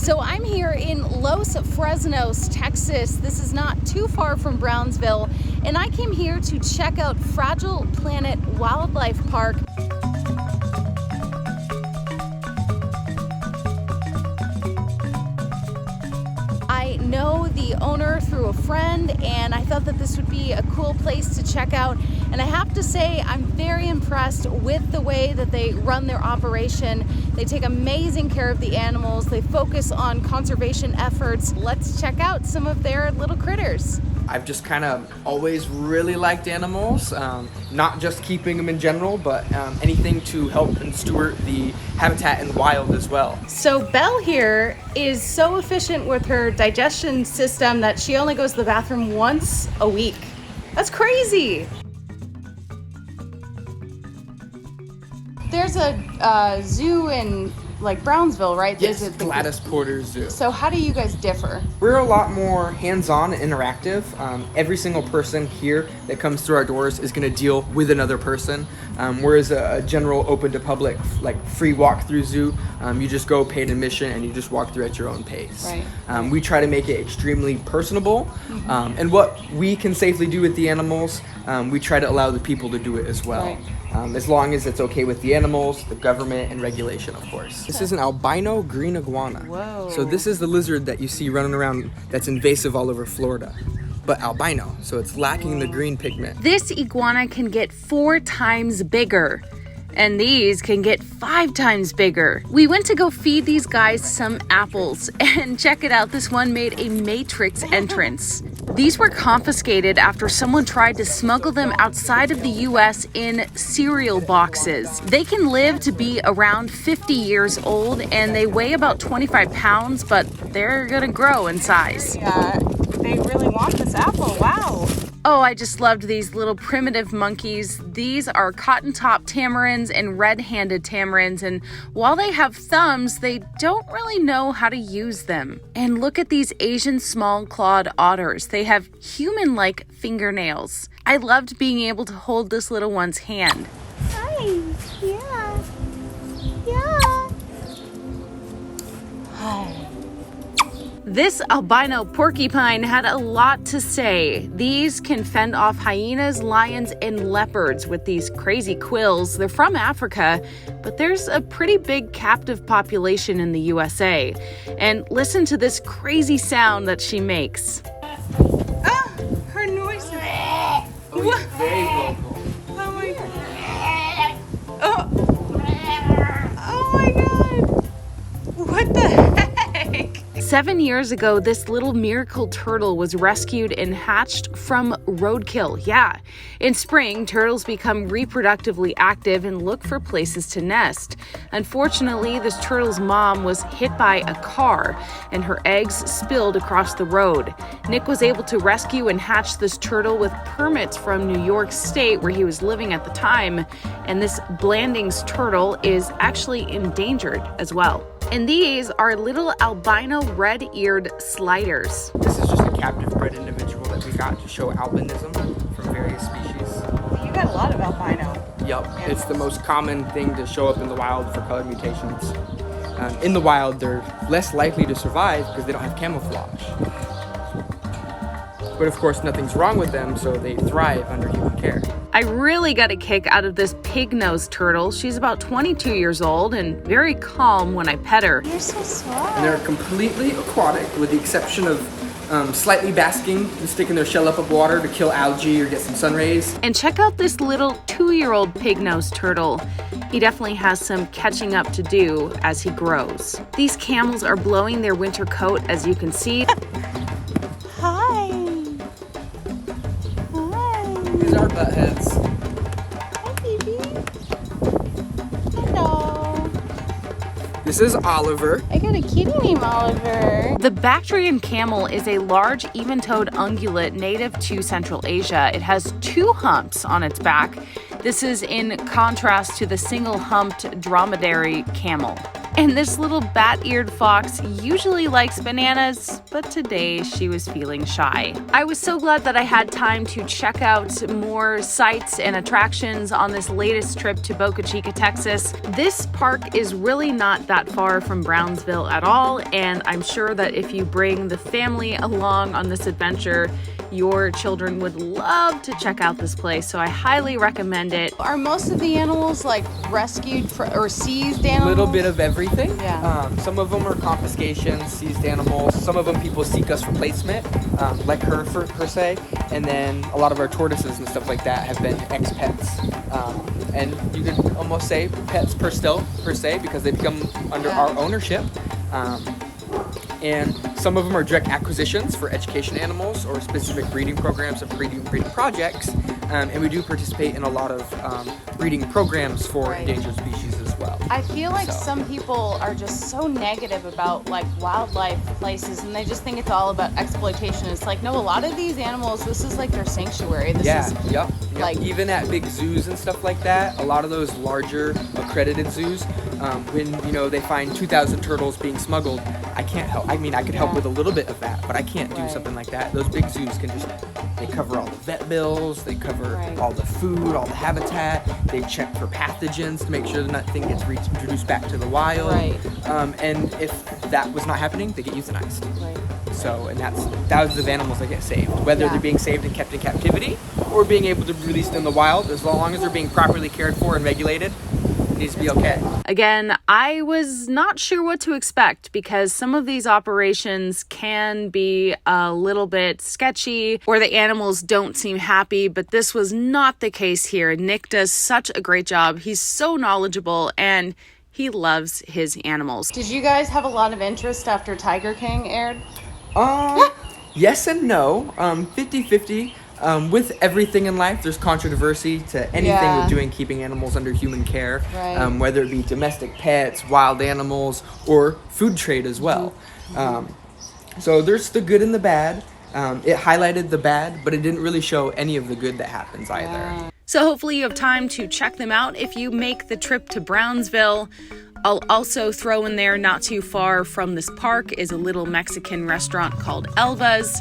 So I'm here in Los Fresnos, Texas. This is not too far from Brownsville, and I came here to check out Fragile Planet Wildlife Park. I know the owner through a friend, and I thought that this would be a cool place to check out. And I have to say, I'm very impressed with the way that they run their operation. They take amazing care of the animals. They focus on conservation efforts. Let's check out some of their little critters. I've just kind of always really liked animals, not just keeping them in general, but anything to help and steward the habitat and wild as well. So Belle here is so efficient with her digestion system that she only goes to the bathroom once a week. That's crazy. There's a zoo in like Brownsville, right? Yes, Gladys Porter Zoo. So how do you guys differ? We're a lot more hands-on and interactive. Every single person here that comes through our doors is going to deal with another person, whereas a general open to public, like free walk-through zoo, you just go paid admission and you just walk through at your own pace. Right. We try to make it extremely personable, and what we can safely do with the animals, we try to allow the people to do it as well. Right. As long as it's okay with the animals, the government, and regulation, of course. This is an albino green iguana. Whoa. So this is the lizard that you see running around that's invasive all over Florida, but albino, so it's lacking the green pigment. This iguana can get 4 times bigger, and these can get 5 times bigger. We went to go feed these guys some apples, and check it out, this one made a matrix entrance. These were confiscated after someone tried to smuggle them outside of the US in cereal boxes. They can live to be around 50 years old, and they weigh about 25 pounds, but they're gonna grow in size. Yeah, they really want this apple, wow. Oh, I just loved these little primitive monkeys. These are cotton-top tamarins and red-handed tamarins, and while they have thumbs, they don't really know how to use them. And look at these Asian small-clawed otters. They have human-like fingernails. I loved being able to hold this little one's hand. Hi, yeah, yeah. Hi. This albino porcupine had a lot to say. These can fend off hyenas, lions, and leopards with these crazy quills. They're from Africa, but there's a pretty big captive population in the USA. And listen to this crazy sound that she makes. Ah, her noise. Oh, he's very vocal. Oh my god. Oh my god. What the heck? 7 years ago, this little miracle turtle was rescued and hatched from roadkill. Yeah. In spring, turtles become reproductively active and look for places to nest. Unfortunately, this turtle's mom was hit by a car and her eggs spilled across the road. Nick was able to rescue and hatch this turtle with permits from New York State, where he was living at the time. And this Blandings turtle is actually endangered as well. And these are little albino red-eared sliders. This is just a captive bred individual that we got to show albinism from various species. You got a lot of albino. Yup, it's the most common thing to show up in the wild for color mutations. In the wild, they're less likely to survive because they don't have camouflage. But of course, nothing's wrong with them, so they thrive under human care. I really got a kick out of this pig-nosed turtle. She's about 22 years old and very calm when I pet her. You're so sweet. And they're completely aquatic, with the exception of slightly basking and sticking their shell up of water to kill algae or get some sun rays. And check out this little 2-year-old pig-nosed turtle. He definitely has some catching up to do as he grows. These camels are blowing their winter coat, as you can see. Hi. Hi. These are butt heads. Hi, baby. Hello. This is Oliver. I got a kitty named Oliver. The Bactrian camel is a large, even-toed ungulate native to Central Asia. It has 2 humps on its back. This is in contrast to the single-humped dromedary camel. And this little bat-eared fox usually likes bananas, but today she was feeling shy. I was so glad that I had time to check out more sights and attractions on this latest trip to Boca Chica, Texas. This park is really not that far from Brownsville at all, and I'm sure that if you bring the family along on this adventure, your children would love to check out this place, so I highly recommend it. Are most of the animals like rescued or seized animals? A little bit of everything. Yeah. Some of them are confiscations, seized animals. Some of them people seek us for placement, like her per se. And then a lot of our tortoises and stuff like that have been ex-pets. And you could almost say pets per se, because they become under our ownership. And some of them are direct acquisitions for education animals or specific breeding programs and breeding projects. And we do participate in a lot of breeding programs for endangered species as well. I feel like some people are just so negative about like wildlife places, and they just think it's all about exploitation. It's like, no, a lot of these animals, this is like their sanctuary. Yep. Like, even at big zoos and stuff like that, a lot of those larger accredited zoos, when they find 2,000 turtles being smuggled, I can't help. I mean, I could help with a little bit of that, but I can't do something like that. Those big zoos can they cover all the vet bills, they cover all the food, all the habitat, they check for pathogens to make sure that nothing gets introduced back to the wild. And if that was not happening, they get euthanized. So, and that's thousands of animals that get saved, whether they're being saved and kept in captivity or being able to be released in the wild. As long as they're being properly cared for and regulated, it needs to be okay. Again, I was not sure what to expect because some of these operations can be a little bit sketchy or the animals don't seem happy, but this was not the case here. Nick does such a great job. He's so knowledgeable and he loves his animals. did you guys have a lot of interest after Tiger King aired? Yes and no. 50-50. With everything in life, there's controversy to anything with keeping animals under human care, whether it be domestic pets, wild animals, or food trade as well. So there's the good and the bad. It highlighted the bad, but it didn't really show any of the good that happens either. So hopefully you have time to check them out if you make the trip to Brownsville. I'll also throw in there, not too far from this park is a little Mexican restaurant called Elva's.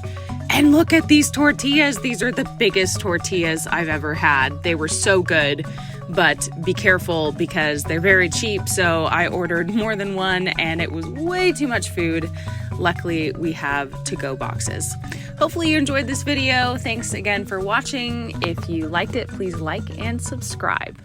And look at these tortillas. These are the biggest tortillas I've ever had. They were so good, but be careful because they're very cheap. So I ordered more than one and it was way too much food. Luckily, we have to-go boxes. Hopefully you enjoyed this video. Thanks again for watching. If you liked it, please like and subscribe.